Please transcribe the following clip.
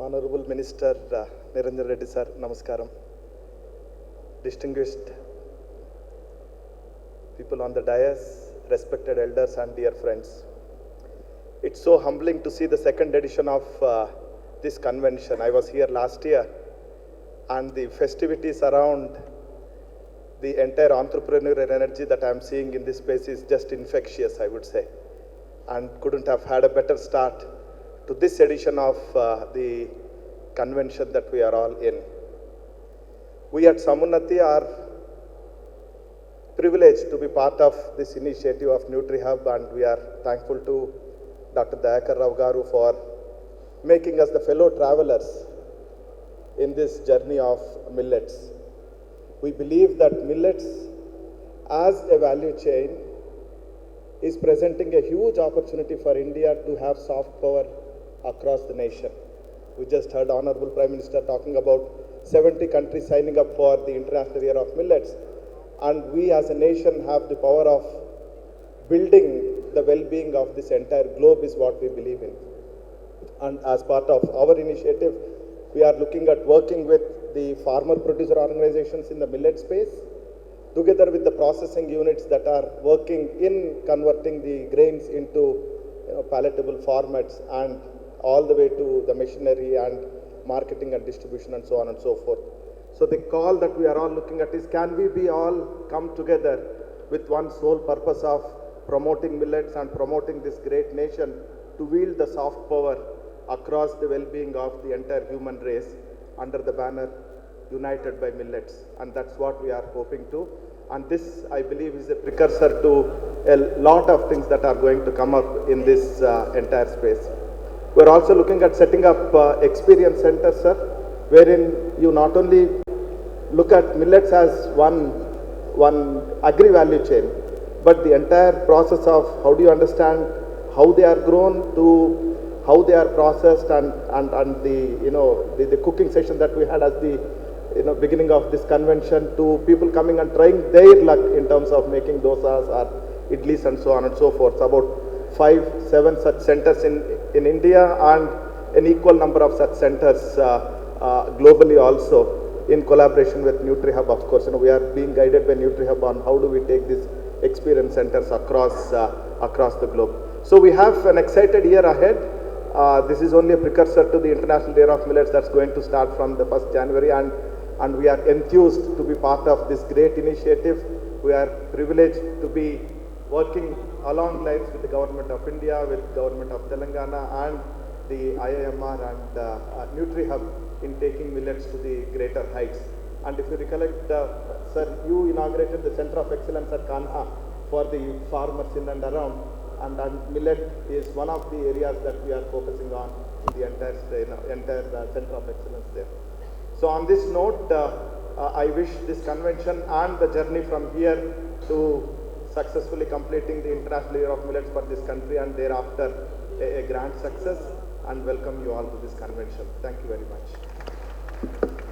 Honorable Minister Niranjan Reddy sir, Namaskaram. Distinguished people on the dais, respected elders and dear friends. It's so humbling to see the second edition of this convention. I was here last year and the festivities around the entire entrepreneurial energy that I'm seeing in this space is just infectious, I would say. And couldn't have had a better start to this edition of the convention that we are all in. We at Sammunati are privileged to be part of this initiative of Nutri Hub, and we are thankful to Dr. Dayakar Rao Garu for making us the fellow travelers in this journey of millets. We believe that millets as a value chain is presenting a huge opportunity for India to have soft power across the nation. We just heard Honorable Prime Minister talking about 70 countries signing up for the International Year of Millets, and we as a nation have the power of building the well-being of this entire globe is what we believe in. And as part of our initiative, we are looking at working with the farmer producer organizations in the millet space, together with the processing units that are working in converting the grains into palatable formats, and all the way to the machinery and marketing and distribution and so on and so forth. So the call that we are all looking at is, can we be all come together with one sole purpose of promoting millets and promoting this great nation to wield the soft power across the well-being of the entire human race under the banner United by Millets. And that's what we are hoping to. And this, I believe, is a precursor to a lot of things that are going to come up in this entire space. We're also looking at setting up experience centers, sir, wherein you not only look at millets as one agri-value chain, but the entire process of how do you understand how they are grown to how they are processed, and the cooking session that we had as the beginning of this convention, to people coming and trying their luck in terms of making dosas or idlis and so on and so forth. About 5-7 such centers in India, and an equal number of such centers globally also, in collaboration with Nutri Hub. Of course, we are being guided by Nutri Hub on how do we take these experience centers across the globe. So we have an excited year ahead. This is only a precursor to the International Day of Millets that's going to start from the 1st January, and we are enthused to be part of this great initiative. We are privileged to be working along lines with the Government of India, with Government of Telangana and the IIMR and Nutri Hub in taking millets to the greater heights. And if you recollect, sir, you inaugurated the Center of Excellence at Kanha for the farmers in and around, and millet is one of the areas that we are focusing on in the entire Center of Excellence there. So on this note, I wish this convention and the journey from here to successfully completing the International Year of Millets for this country, and thereafter a grand success, and welcome you all to this convention. Thank you very much.